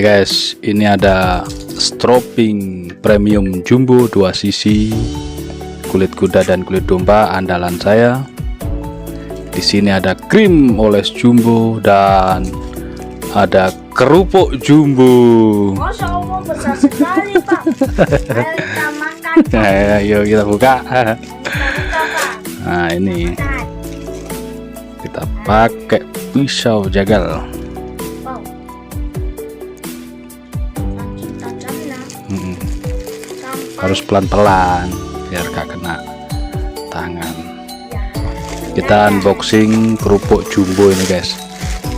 guys, ini ada stropping premium jumbo 2 sisi, kulit kuda dan kulit domba andalan saya. Di sini ada krim oles jumbo dan ada kerupuk jumbo. Masya Allah, besar sekali Pak. Ayo kita makan. Ayo kita buka. Kita buka, Pak. Nah ini Makan. kita pakai pisau jagal. Wow. Tajamnya. Harus pelan-pelan biar gak kena tangan. Ya. Kita unboxing kerupuk jumbo ini guys.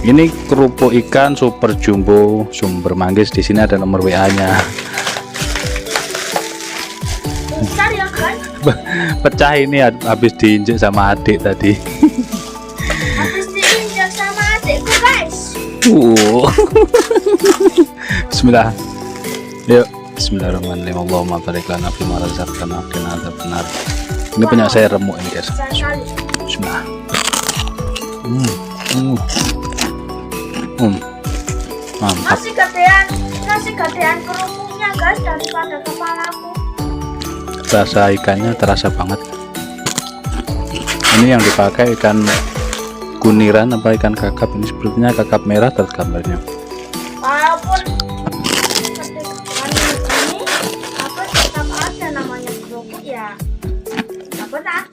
Ini kerupuk ikan super jumbo sumber manggis. Di sini ada nomor WA-nya. Besar ya kan? Pecah ini habis diinjek sama adik tadi. Habis diinjak sama adikku guys. Bismillah. Yuk, bismillahirrahmanirrahim. Allahumma barik lana fima razaqtana wa qina adzabannar. Ini punya saya remuk ini guys. Besar sekali. Bismillah. Mantap. Nasi gadean kerupuknya guys daripada kepalaku. Rasa ikannya terasa banget. Ini yang dipakai ikan kuniran apa ikan kakap, ini sepertinya kakap merah terus gambarnya. Walaupun ketika ini apa tetap ada namanya kerupuk ya. Apa tak?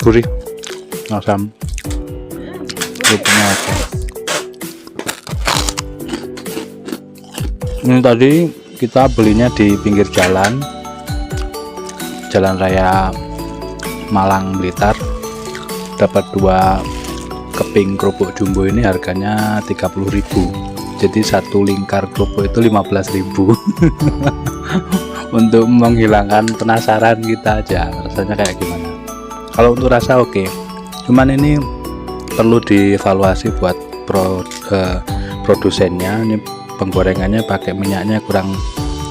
Gurih, asam. Kerupuknya asam. Ini tadi kita belinya di pinggir jalan raya Malang Blitar. Dapat 2 keping kerupuk jumbo ini harganya 30.000. Jadi satu lingkar kerupuk itu 15.000. Untuk menghilangkan penasaran kita aja rasanya kayak gimana. Kalau untuk rasa oke. Cuman ini perlu dievaluasi buat produsennya. Ini penggorengannya pakai minyaknya kurang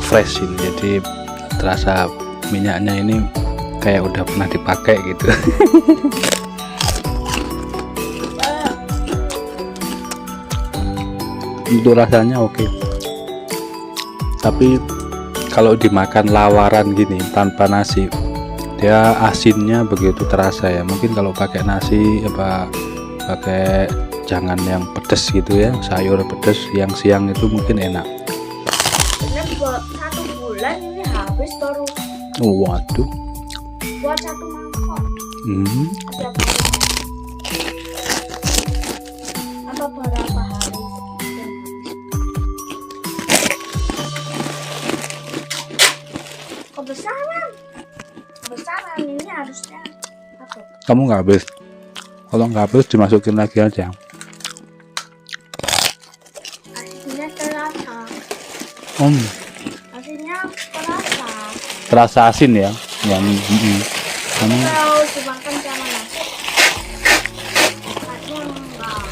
fresh ini, jadi terasa minyaknya ini kayak udah pernah dipakai gitu. Untuk rasanya oke, tapi kalau dimakan lawaran gini tanpa nasi, dia asinnya begitu terasa ya. Mungkin kalau pakai nasi apa pakai jangan yang pedes gitu ya, sayur pedes siang-siang itu mungkin enak. Ini buat 1 bulan ini habis baru. Waduh. Buat 1 mangkok. Apa berapa hari? Kebesaran ini harusnya apa? Kamu nggak habis? Kalau nggak habis dimasukin lagi aja. Asinnya terasa. Asinnya Terasa asin ya. Yang kamu kalau dimakan sama nasi. Rasanya enggak.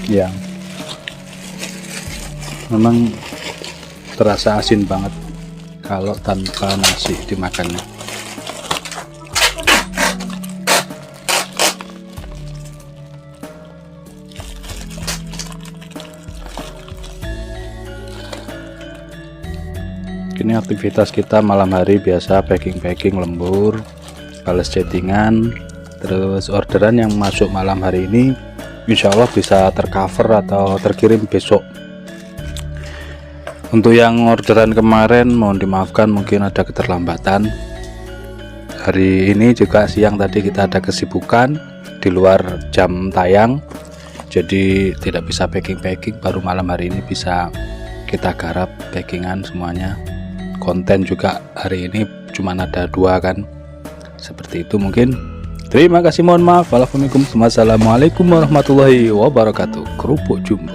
ya. Memang terasa asin banget kalau tanpa nasi dimakannya. Ini aktivitas kita malam hari biasa packing lembur, balas chattingan, terus orderan yang masuk malam hari ini insya Allah bisa tercover atau terkirim besok. Untuk yang orderan kemarin mohon dimaafkan mungkin ada keterlambatan. Hari ini juga siang tadi kita ada kesibukan di luar jam tayang, jadi tidak bisa packing, baru malam hari ini bisa kita garap packingan semuanya. Konten juga hari ini cuma ada 2 kan, seperti itu mungkin. Terima kasih, mohon maaf. Wassalamualaikum warahmatullahi wabarakatuh. Kerupuk jumbo.